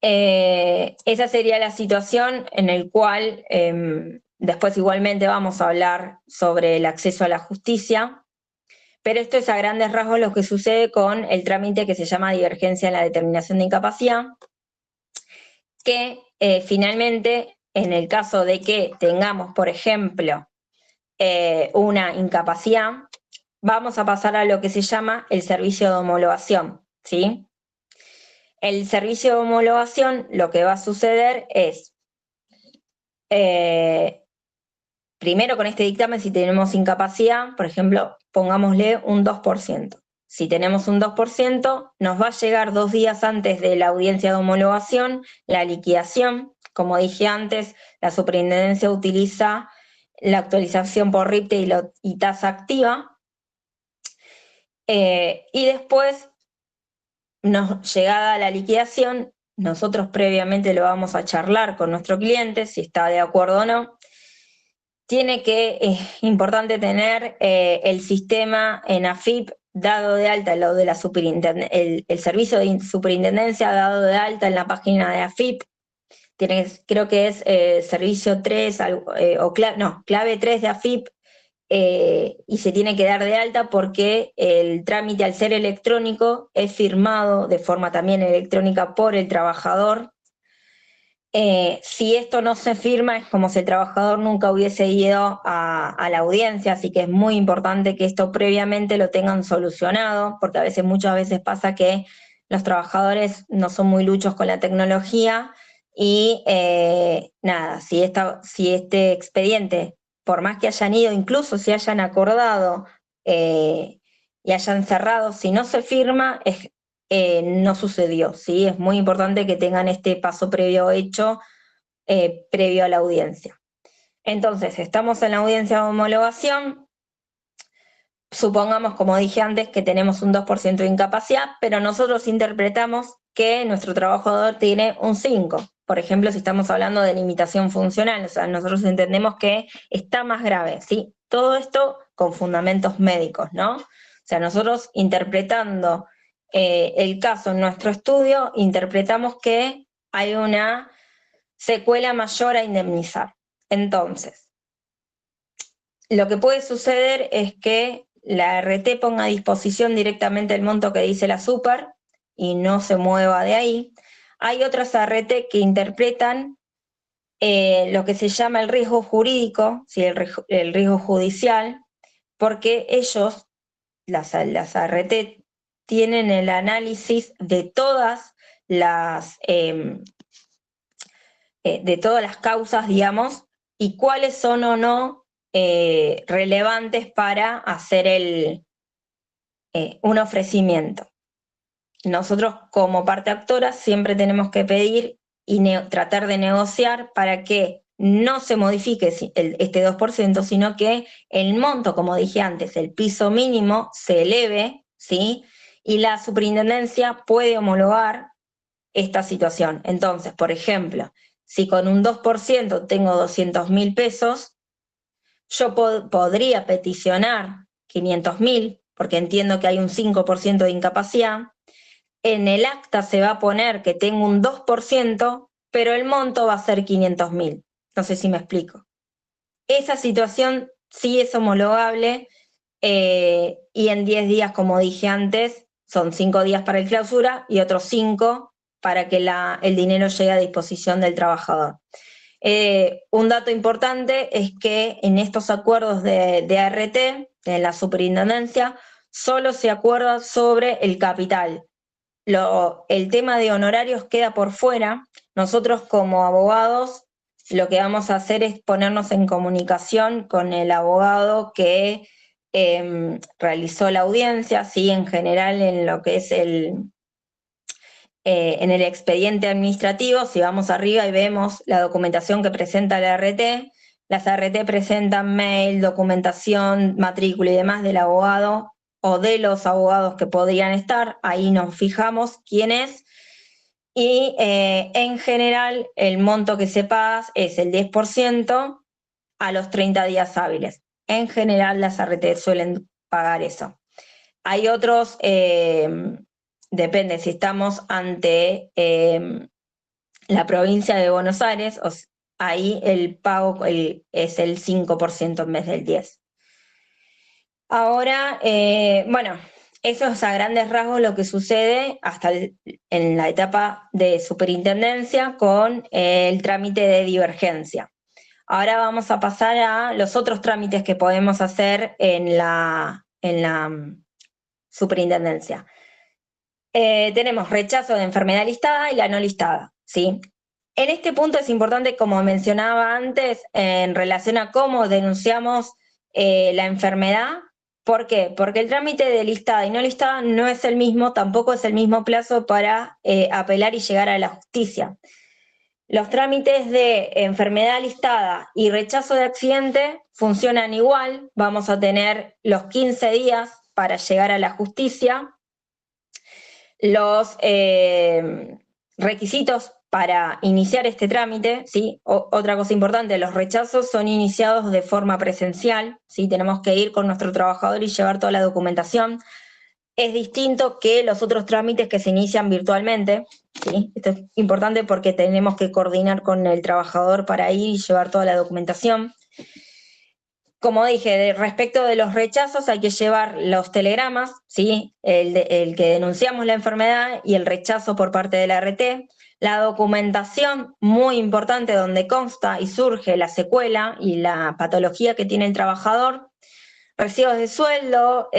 esa sería la situación en la cual después igualmente vamos a hablar sobre el acceso a la justicia, pero esto es a grandes rasgos lo que sucede con el trámite que se llama divergencia en la determinación de incapacidad, que finalmente, en el caso de que tengamos, por ejemplo, una incapacidad, vamos a pasar a lo que se llama el servicio de homologación, ¿sí? El servicio de homologación, lo que va a suceder es, primero con este dictamen, si tenemos incapacidad, por ejemplo, pongámosle un 2%. Si tenemos un 2%, nos va a llegar 2 días antes de la audiencia de homologación la liquidación. Como dije antes, la superintendencia utiliza la actualización por RIPTE y tasa activa. Y después, llegada a la liquidación, nosotros previamente lo vamos a charlar con nuestro cliente, si está de acuerdo o no. Es importante tener el sistema en AFIP dado de alta, lo de la el servicio de superintendencia dado de alta en la página de AFIP. Creo que es servicio 3, clave 3 de AFIP, y se tiene que dar de alta porque el trámite, al ser electrónico, es firmado de forma también electrónica por el trabajador. Si esto no se firma, es como si el trabajador nunca hubiese ido a la audiencia, así que es muy importante que esto previamente lo tengan solucionado, porque muchas veces pasa que los trabajadores no son muy luchos con la tecnología y si este expediente, por más que hayan ido, incluso si hayan acordado y hayan cerrado, si no se firma, no sucedió, ¿sí? Es muy importante que tengan este paso previo hecho, previo a la audiencia. Entonces, estamos en la audiencia de homologación, supongamos, como dije antes, que tenemos un 2% de incapacidad, pero nosotros interpretamos que nuestro trabajador tiene un 5%. Por ejemplo, si estamos hablando de limitación funcional, o sea, nosotros entendemos que está más grave, ¿sí? Todo esto con fundamentos médicos, ¿no? O sea, nosotros interpretando el caso en nuestro estudio, interpretamos que hay una secuela mayor a indemnizar. Entonces, lo que puede suceder es que la RT ponga a disposición directamente el monto que dice la super y no se mueva de ahí. Hay otras RT que interpretan lo que se llama el riesgo jurídico, ¿sí? el riesgo judicial, porque ellos, las ART, tienen el análisis de todas las causas, digamos, y cuáles son o no relevantes para hacer un ofrecimiento. Nosotros, como parte actora, siempre tenemos que pedir y tratar de negociar para que no se modifique este 2%, sino que el monto, como dije antes, el piso mínimo se eleve, ¿sí? Y la superintendencia puede homologar esta situación. Entonces, por ejemplo, si con un 2% tengo 200.000 pesos, yo podría peticionar 500.000, porque entiendo que hay un 5% de incapacidad. En el acta se va a poner que tengo un 2%, pero el monto va a ser 500.000. No sé si me explico. Esa situación sí es homologable y en 10 días, como dije antes, son 5 días para el clausura y otros 5 para que el dinero llegue a disposición del trabajador. Un dato importante es que en estos acuerdos de ART, de la superintendencia, solo se acuerda sobre el capital. El tema de honorarios queda por fuera. Nosotros como abogados lo que vamos a hacer es ponernos en comunicación con el abogado que realizó la audiencia, ¿sí? En general en lo que es en el expediente administrativo, si vamos arriba y vemos la documentación que presenta la ART, las ART presentan mail, documentación, matrícula y demás del abogado o de los abogados que podrían estar, ahí nos fijamos quién es, y en general el monto que se paga es el 10% a los 30 días hábiles. En general las ART suelen pagar eso. Hay otros, depende si estamos ante la provincia de Buenos Aires, ahí el pago es el 5% en vez del 10%. Ahora, bueno, eso es a grandes rasgos lo que sucede hasta en la etapa de superintendencia con el trámite de divergencia. Ahora vamos a pasar a los otros trámites que podemos hacer en la superintendencia. Tenemos rechazo de enfermedad listada y la no listada, ¿sí? En este punto es importante, como mencionaba antes, en relación a cómo denunciamos la enfermedad. ¿Por qué? Porque el trámite de listada y no listada no es el mismo, tampoco es el mismo plazo para apelar y llegar a la justicia. Los trámites de enfermedad listada y rechazo de accidente funcionan igual, vamos a tener los 15 días para llegar a la justicia. Los requisitos para iniciar este trámite, ¿sí? Otra cosa importante, los rechazos son iniciados de forma presencial, ¿sí? Tenemos que ir con nuestro trabajador y llevar toda la documentación. Es distinto que los otros trámites que se inician virtualmente, ¿sí? Esto es importante porque tenemos que coordinar con el trabajador para ir y llevar toda la documentación. Como dije, respecto de los rechazos hay que llevar los telegramas, ¿sí? El que denunciamos la enfermedad y el rechazo por parte de la ART, la documentación muy importante donde consta y surge la secuela y la patología que tiene el trabajador, recibos de sueldo,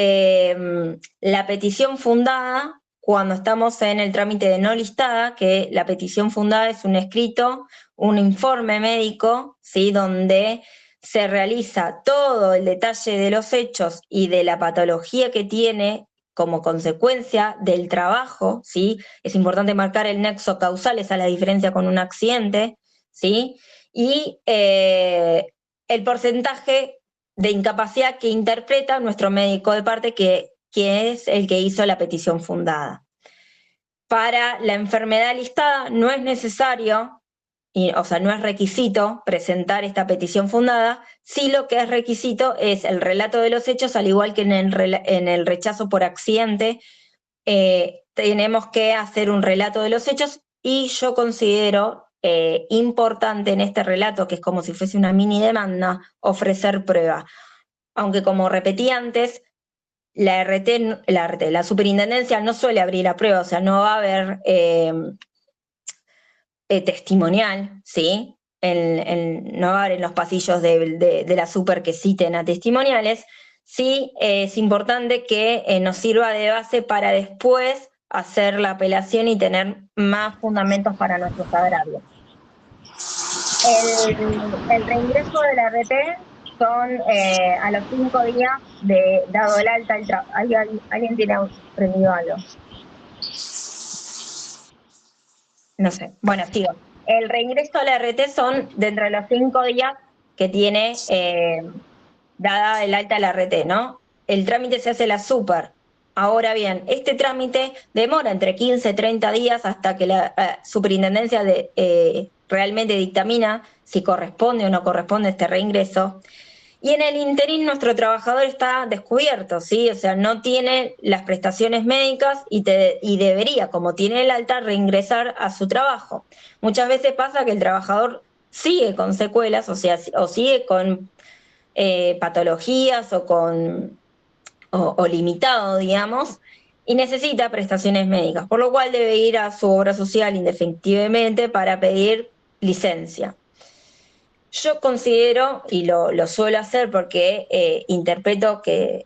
la petición fundada, cuando estamos en el trámite de no listada, que la petición fundada es un escrito, un informe médico, ¿sí? Donde se realiza todo el detalle de los hechos y de la patología que tiene como consecuencia del trabajo, ¿sí? Es importante marcar el nexo causal, esa es la diferencia con un accidente, ¿sí? Y el porcentaje de incapacidad que interpreta nuestro médico de parte, que es el que hizo la petición fundada. Para la enfermedad listada no es necesario, o sea, no es requisito presentar esta petición fundada, sí lo que es requisito es el relato de los hechos, al igual que en el rechazo por accidente, tenemos que hacer un relato de los hechos, y yo considero importante en este relato, que es como si fuese una mini demanda, ofrecer prueba. Aunque, como repetí antes, la superintendencia no suele abrir la prueba, o sea, no va a haber testimonial, ¿sí? No va a haber en los pasillos de la super que citen a testimoniales. Sí, es importante que nos sirva de base para después hacer la apelación y tener más fundamentos para nuestros agravios. El reingreso de la RT son a los 5 días de dado el alta. ¿Alguien tiene prendido algo? No sé. Bueno, sigo. El reingreso a la RT son dentro de los 5 días que tiene dada el alta a la RT, ¿no? El trámite se hace la super. Ahora bien, este trámite demora entre 15 y 30 días hasta que la superintendencia realmente dictamina si corresponde o no corresponde este reingreso. Y en el interín nuestro trabajador está descubierto, ¿sí? O sea, no tiene las prestaciones médicas y debería, como tiene el alta, reingresar a su trabajo. Muchas veces pasa que el trabajador sigue con secuelas, o sea, o sigue con patologías o limitado, digamos, y necesita prestaciones médicas, por lo cual debe ir a su obra social indefectivamente para pedir licencia. Yo considero, y lo suelo hacer porque interpreto que,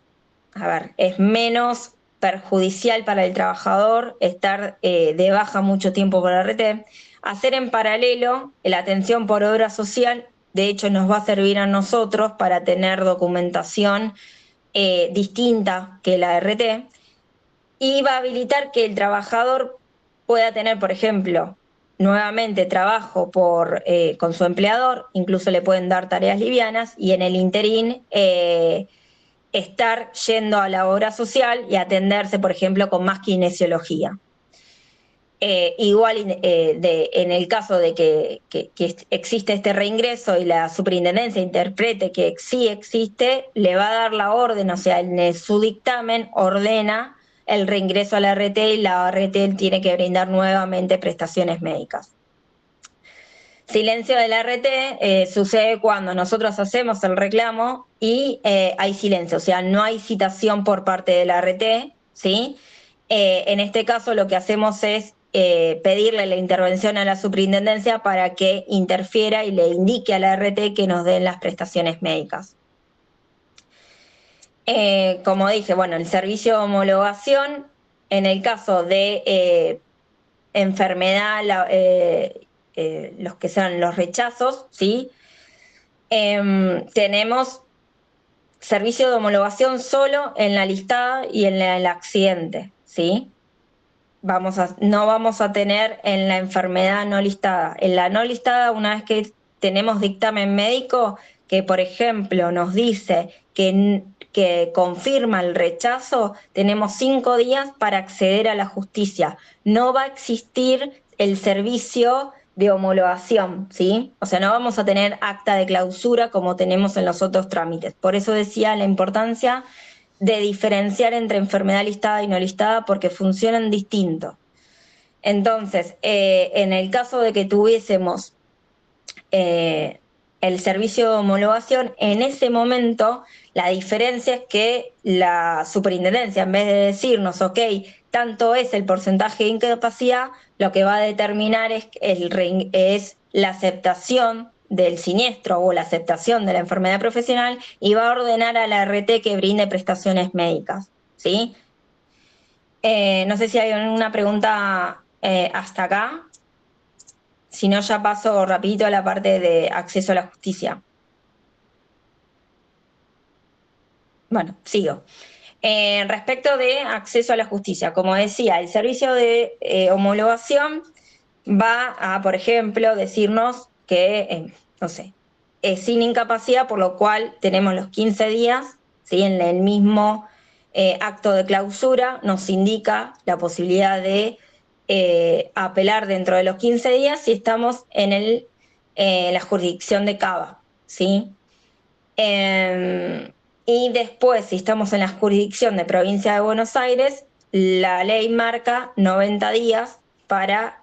a ver, es menos perjudicial para el trabajador estar de baja mucho tiempo por RT, hacer en paralelo la atención por obra social. De hecho, nos va a servir a nosotros para tener documentación distinta que la RT, y va a habilitar que el trabajador pueda tener, por ejemplo, nuevamente trabajo con su empleador, incluso le pueden dar tareas livianas, y en el interín estar yendo a la obra social y atenderse, por ejemplo, con más kinesiología. Igual en el caso de que existe este reingreso y la superintendencia interprete que sí existe, le va a dar la orden, o sea, en su dictamen ordena el reingreso a la RT, y la RT tiene que brindar nuevamente prestaciones médicas. Silencio de la RT sucede cuando nosotros hacemos el reclamo y hay silencio, o sea, no hay citación por parte de la RT, ¿sí? En este caso lo que hacemos es pedirle la intervención a la superintendencia para que interfiera y le indique a la RT que nos den las prestaciones médicas. Como dije, bueno, el servicio de homologación, en el caso de enfermedad, los que son los rechazos, ¿sí? Tenemos servicio de homologación solo en la listada y en el accidente, ¿sí? No vamos a tener en la enfermedad no listada. En la no listada, una vez que tenemos dictamen médico que, por ejemplo, nos dice que confirma el rechazo, tenemos 5 días para acceder a la justicia. No va a existir el servicio de homologación, ¿sí? O sea, no vamos a tener acta de clausura como tenemos en los otros trámites. Por eso decía la importancia de diferenciar entre enfermedad listada y no listada, porque funcionan distinto. Entonces, en el caso de que tuviésemos el servicio de homologación, en ese momento la diferencia es que la superintendencia, en vez de decirnos, ok, tanto es el porcentaje de incapacidad, lo que va a determinar es la aceptación del siniestro o la aceptación de la enfermedad profesional, y va a ordenar a la RT que brinde prestaciones médicas, ¿sí? No sé si hay alguna pregunta hasta acá. Si no, ya paso rapidito a la parte de acceso a la justicia. Bueno, sigo. Respecto de acceso a la justicia, como decía, el servicio de homologación va a, por ejemplo, decirnos que, no sé, es sin incapacidad, por lo cual tenemos los 15 días, ¿sí? En el mismo acto de clausura nos indica la posibilidad de apelar dentro de los 15 días si estamos en la jurisdicción de Cava, ¿sí? Y después, si estamos en la jurisdicción de Provincia de Buenos Aires, la ley marca 90 días para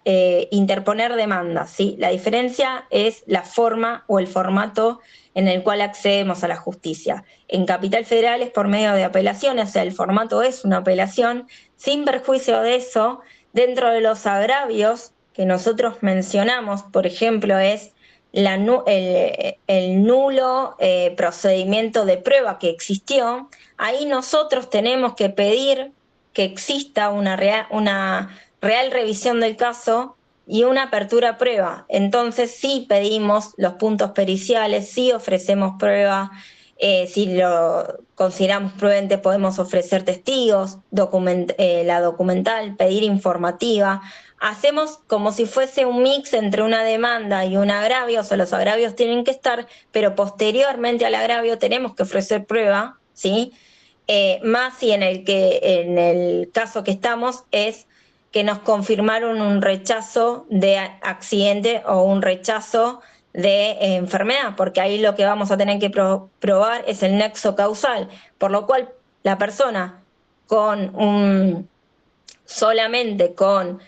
interponer demandas, ¿sí? La diferencia es la forma o el formato en el cual accedemos a la justicia. En Capital Federal es por medio de apelaciones, o sea, el formato es una apelación. Sin perjuicio de eso, dentro de los agravios que nosotros mencionamos, por ejemplo, es el nulo procedimiento de prueba que existió, ahí nosotros tenemos que pedir que exista una real revisión del caso y una apertura a prueba. Entonces sí pedimos los puntos periciales, sí ofrecemos prueba, si lo consideramos prudente podemos ofrecer testigos, la documental, pedir informativa. Hacemos como si fuese un mix entre una demanda y un agravio, o sea, los agravios tienen que estar, pero posteriormente al agravio tenemos que ofrecer prueba, ¿sí? Más si en el caso que estamos es que nos confirmaron un rechazo de accidente o un rechazo de enfermedad, porque ahí lo que vamos a tener que probar es el nexo causal, por lo cual la persona solamente con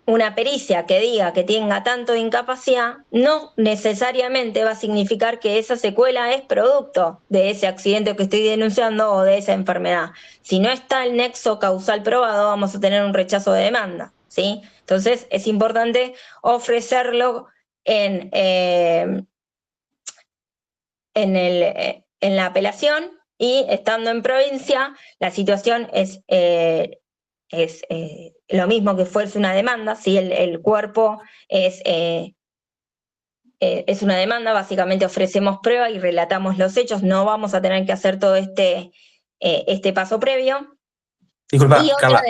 una pericia que diga que tenga tanto de incapacidad, no necesariamente va a significar que esa secuela es producto de ese accidente que estoy denunciando o de esa enfermedad. Si no está el nexo causal probado, vamos a tener un rechazo de demanda, ¿sí? Entonces es importante ofrecerlo en la apelación, y estando en provincia la situación es lo mismo que fuese una demanda, ¿sí? El cuerpo es una demanda, básicamente ofrecemos prueba y relatamos los hechos, no vamos a tener que hacer todo este paso previo. Disculpa, Y otra Carla,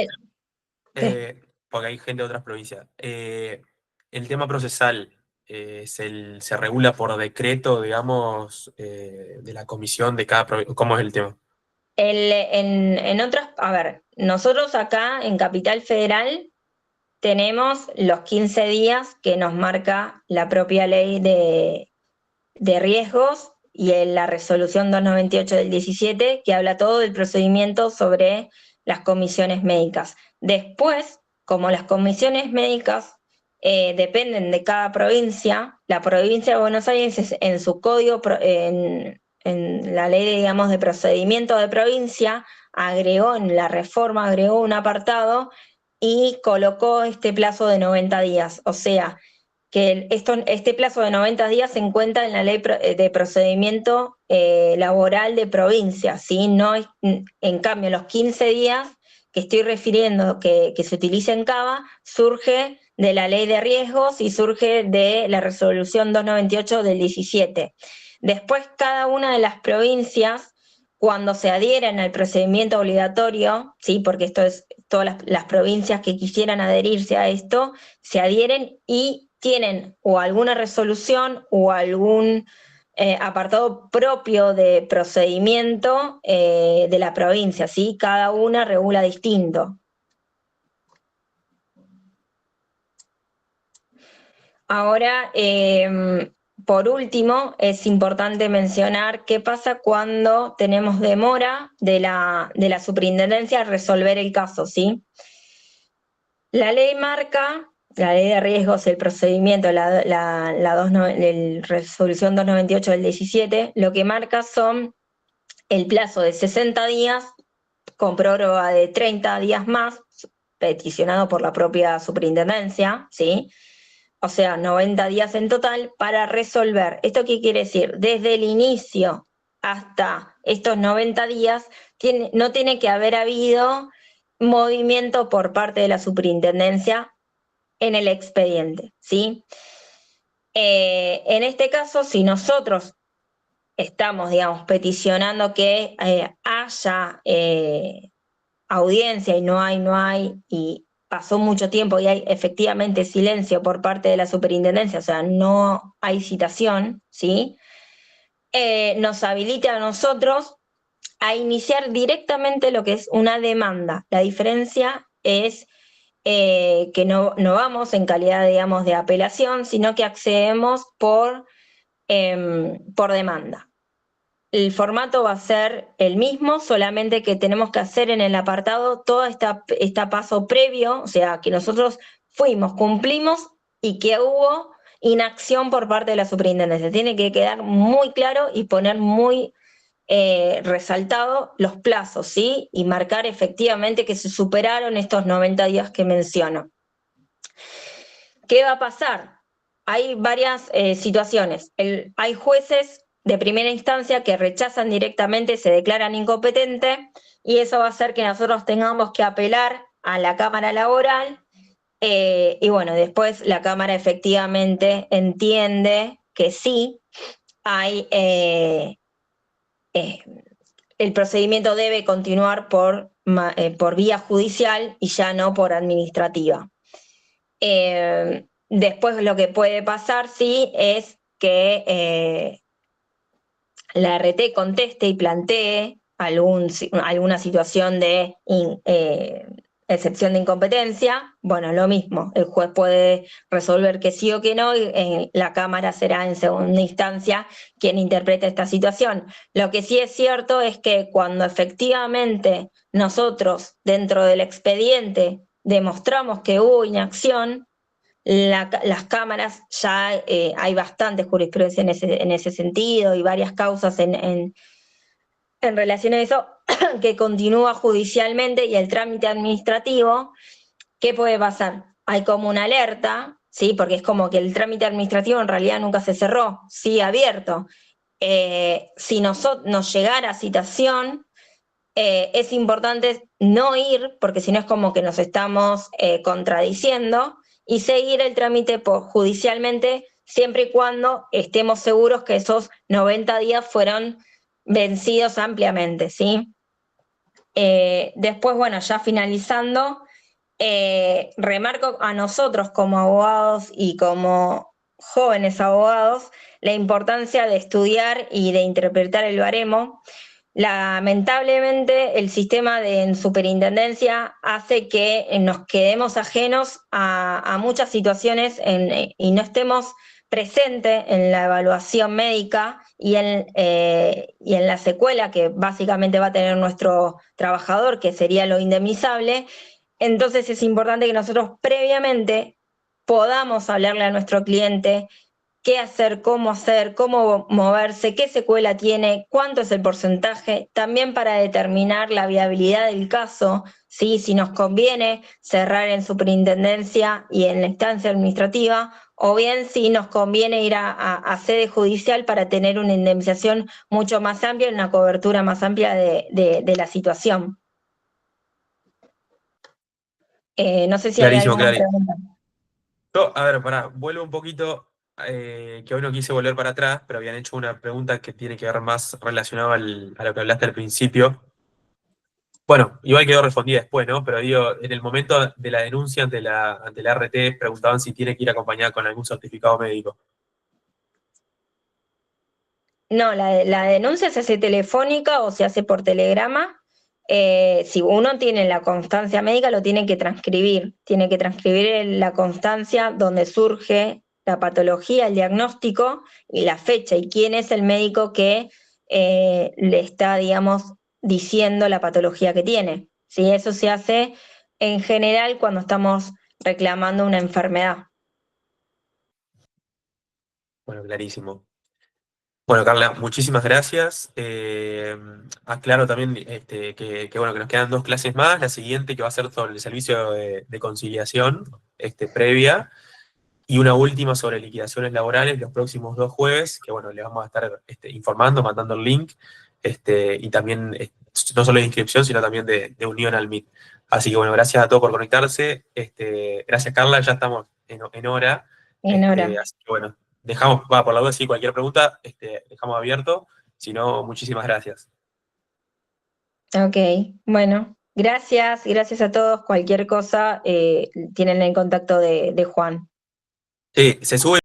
¿qué? porque hay gente de otras provincias. El tema procesal se regula por decreto, digamos, de la comisión de cada provincia. ¿Cómo es el tema? En otras, a ver, nosotros acá en Capital Federal tenemos los 15 días que nos marca la propia ley de riesgos y en la resolución 298 del 17, que habla todo del procedimiento sobre las comisiones médicas. Después, como las comisiones médicas dependen de cada provincia, la provincia de Buenos Aires en su código, en la ley, digamos, de procedimiento de provincia, en la reforma agregó un apartado y colocó este plazo de 90 días. O sea, que este plazo de 90 días se encuentra en la ley de procedimiento laboral de provincia, ¿sí? No en cambio, los 15 días que estoy refiriendo que se utiliza en Cava, surge de la ley de riesgos y surge de la resolución 298 del 17. Después, cada una de las provincias, cuando se adhieren al procedimiento obligatorio, ¿sí? Porque esto es todas las provincias que quisieran adherirse a esto, se adhieren y tienen o alguna resolución o algún apartado propio de procedimiento de la provincia, ¿sí? Cada una regula distinto. Ahora, por último, es importante mencionar qué pasa cuando tenemos demora de la superintendencia a resolver el caso, ¿sí? La ley marca, la ley de riesgos, el procedimiento, la resolución 298 del 17, lo que marca son el plazo de 60 días con prórroga de 30 días más, peticionado por la propia superintendencia, ¿sí? O sea, 90 días en total para resolver. ¿Esto qué quiere decir? Desde el inicio hasta estos 90 días no tiene que haber habido movimiento por parte de la superintendencia en el expediente, ¿sí? En este caso, si nosotros estamos, digamos, peticionando que haya audiencia y no hay, y pasó mucho tiempo y hay efectivamente silencio por parte de la superintendencia, o sea, no hay citación, ¿sí? Nos habilita a nosotros a iniciar directamente lo que es una demanda. La diferencia es que no vamos en calidad, digamos, de apelación, sino que accedemos por demanda. El formato va a ser el mismo, solamente que tenemos que hacer en el apartado todo este paso previo, o sea, que nosotros fuimos, cumplimos y que hubo inacción por parte de la superintendencia. Tiene que quedar muy claro y poner muy resaltado los plazos, ¿sí? Y marcar efectivamente que se superaron estos 90 días que menciono. ¿Qué va a pasar? Hay varias situaciones. Hay jueces de primera instancia que rechazan directamente, se declaran incompetentes, y eso va a hacer que nosotros tengamos que apelar a la Cámara Laboral, y bueno, después la Cámara efectivamente entiende que sí hay el procedimiento debe continuar por vía judicial y ya no por administrativa. Después lo que puede pasar, sí, es que la RT conteste y plantee alguna situación de excepción de incompetencia. Bueno, lo mismo, el juez puede resolver que sí o que no, y la Cámara será en segunda instancia quien interprete esta situación. Lo que sí es cierto es que cuando efectivamente nosotros dentro del expediente demostramos que hubo inacción, las cámaras ya hay bastante jurisprudencia en ese sentido y varias causas en relación a eso que continúa judicialmente, y el trámite administrativo, ¿qué puede pasar? Hay como una alerta, ¿sí? Porque es como que el trámite administrativo en realidad nunca se cerró, sigue abierto. Si nos llegara citación, es importante no ir, porque si no es como que nos estamos contradiciendo, y seguir el trámite judicialmente, siempre y cuando estemos seguros que esos 90 días fueron vencidos ampliamente, ¿sí? Después, bueno, ya finalizando, remarco a nosotros como abogados y como jóvenes abogados la importancia de estudiar y de interpretar el baremo. Lamentablemente, el sistema en superintendencia hace que nos quedemos ajenos a muchas situaciones y no estemos presentes en la evaluación médica y en la secuela que básicamente va a tener nuestro trabajador, que sería lo indemnizable. Entonces es importante que nosotros previamente podamos hablarle a nuestro cliente qué hacer, cómo moverse, qué secuela tiene, cuánto es el porcentaje, también para determinar la viabilidad del caso, ¿sí? Si nos conviene cerrar en superintendencia y en la instancia administrativa, o bien si nos conviene ir a sede judicial para tener una indemnización mucho más amplia y una cobertura más amplia de la situación. No sé si hay Clarísimo, alguna clarísimo. pregunta. Yo, a ver, pará, vuelvo un poquito, que hoy no quise volver para atrás, pero habían hecho una pregunta que tiene que ver más relacionado a lo que hablaste al principio. Bueno, igual quedó respondida después, ¿no? Pero digo, en el momento de la denuncia ante la RT, preguntaban si tiene que ir acompañada con algún certificado médico. No, la denuncia se hace telefónica o se hace por telegrama. Si uno tiene la constancia médica, lo tiene que transcribir la constancia donde surge la patología, el diagnóstico y la fecha, y quién es el médico que le está, digamos, diciendo la patología que tiene. ¿Sí? Eso se hace en general cuando estamos reclamando una enfermedad. Bueno, clarísimo. Bueno, Carla, muchísimas gracias. Aclaro también bueno, que nos quedan 2 clases más. La siguiente que va a ser sobre el servicio de conciliación previa, y una última sobre liquidaciones laborales los próximos 2 jueves, que bueno, les vamos a estar informando, mandando el link, y también no solo de inscripción, sino también de unión al Meet. Así que bueno, gracias a todos por conectarse. Gracias, Carla, ya estamos en hora. En hora. Así que bueno, dejamos, por la duda, sí, cualquier pregunta, dejamos abierto. Si no, muchísimas gracias. Ok, bueno, gracias a todos. Cualquier cosa, tienen el contacto de Juan. Sí, se sube